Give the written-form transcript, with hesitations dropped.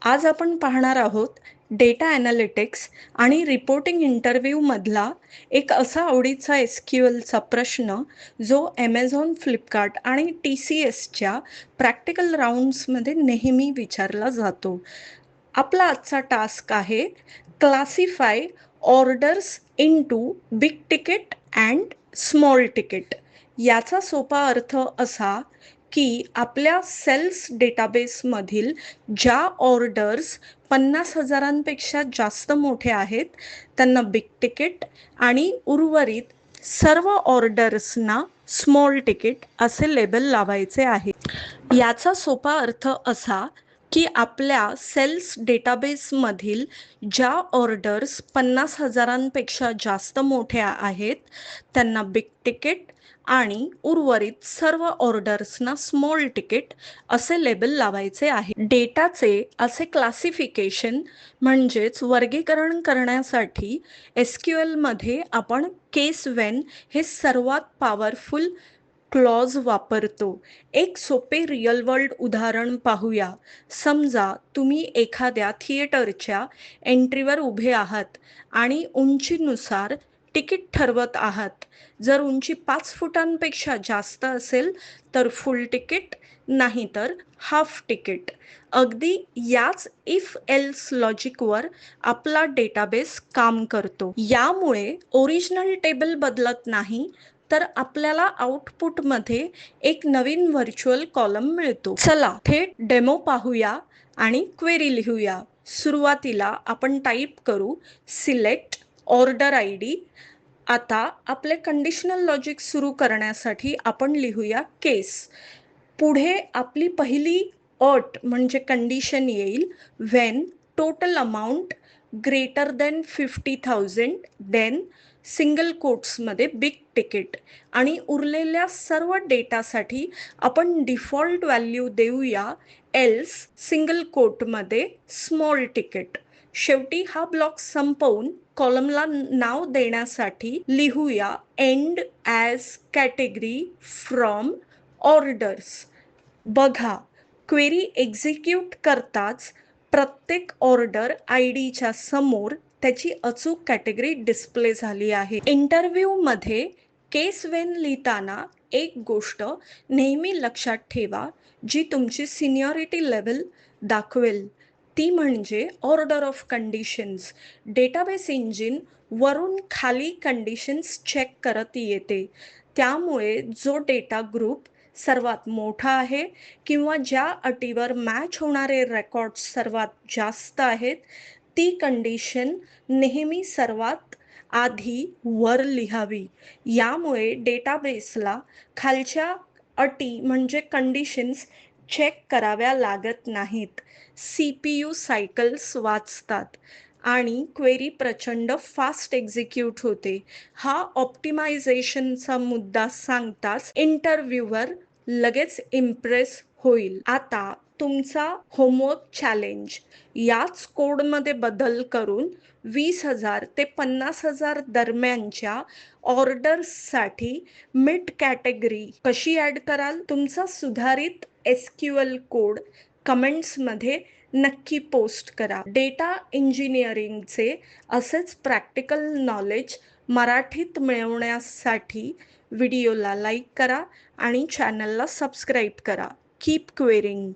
आज आपण पाहणार आहोत डेटा ॲनालिटिक्स आणि रिपोर्टिंग इंटरव्ह्यूमधला एक असा आवडीचा एसक्यूएलचा प्रश्न जो ॲमेझॉन, फ्लिपकार्ट आणि TCSच्या प्रॅक्टिकल राउंड्समध्ये नेहमी विचारला जातो. आपला आजचा टास्क आहे classify orders into big ticket and small ticket. याचा सोपा अर्थ असा की आपल्या सेल्स डेटाबेसमधील ज्या ऑर्डर्स 50,000पेक्षा जास्त मोठे आहेत त्यांना बिग तिकीट आणि उर्वरित सर्व ऑर्डर्सना स्मॉल तिकीट असे लेबल लावायचे आहे. याचा सोपा अर्थ असा की आपल्या सेल्स डेटाबेसमधील ज्या ऑर्डर्स 50,000पेक्षा जास्त मोठ्या आहेत त्यांना बिग तिकीट आणि उर्वरित सर्व ऑर्डर्सना स्मॉल तिकीट असे लेबल लावायचे आहे. डेटाचे असे क्लासिफिकेशन म्हणजेच वर्गीकरण करण्यासाठी एसक्यूएलमध्ये आपण केस व्हेन हे सर्वात पॉवरफुल क्लॉज वापरतो. एक सोपे रिअल वर्ल्ड उदाहरण पाहूया. समजा तुम्ही एखाद्या थिएटरच्या एंट्रीवर उभे आहात आणि उंचीनुसार तिकीट ठरवत आहात. जर उंची 5 फुटांपेक्षा जास्त असेल तर फुल तिकीट, नाहीतर हाफ तिकीट. अगदी याच इफ एल्स लॉजिकवर आपला डेटाबेस काम करतो. यामुळे ओरिजिनल टेबल बदलत नाही, तर आपल्याला आउटपुटमध्ये एक नवीन व्हर्च्युअल कॉलम मिळतो. चला थेट डेमो पाहूया आणि क्वेरी लिहूया. सुरुवातीला आपण टाईप करू सिलेक्ट ऑर्डर ID. आता आपले कंडिशनल लॉजिक सुरू करण्यासाठी आपण लिहूया केस. पुढे आपली पहिली अट म्हणजे कंडिशन येईल when total amount greater than 50,000 then single कोट्समध्ये बिग तिकीट आणि उरलेल्या सर्व डेटासाठी आपण डिफॉल्ट व्हॅल्यू देऊया एल्स सिंगल कोटमध्ये स्मॉल तिकीट. शेवटी हा ब्लॉक संपवून कॉलमला नाव देण्यासाठी लिहूया end as category from orders. बघा, क्वेरी एक्झिक्यूट करताच प्रत्येक ऑर्डर IDच्या समोर त्याची अचूक कॅटेगरी डिस्प्ले झाली आहे. इंटरव्ह्यूमध्ये केस व्हेन लिहिताना एक गोष्ट नेहमी लक्षात ठेवा जी तुमची सिनियरिटी लेव्हल दाखवेल, ती म्हणजे order of conditions. Database engine वरून खाली कंडिशन्स चेक करत येते. त्यामुळे जो डेटा ग्रुप सर्वात मोठा आहे किंवा ज्या अटीवर मॅच होणारे रेकॉर्ड्स सर्वात जास्त आहेत, ती कंडिशन नेहमी सर्वात आधी वर लिहावी. यामुळे डेटाबेसला खालच्या अटी म्हणजे कंडिशन्स चेक कराव्या लागत नाहीत. CPU सायकल्स वाचतात आणि क्वेरी प्रचंड फास्ट एक्झिक्यूट होते. हा ऑप्टिमायझेशनचा मुद्दा सांगताच इंटरव्ह्यूवर लगेच इम्प्रेस होईल. आता तुमचा होमवर्क चॅलेंज. याच कोडमध्ये बदल करून 20,000 ते 50,000 दरम्यानच्या ऑर्डर्ससाठी मिड कॅटेगरी कशी ॲड कराल? तुमचा सुधारित SQL कोड कमेंट्समध्ये नक्की पोस्ट करा. डेटा इंजिनिअरिंगचे असेच प्रॅक्टिकल नॉलेज मराठीत मिळवण्यासाठी व्हिडिओला लाईक करा आणि चॅनलला सबस्क्राईब करा. Keep quarrying.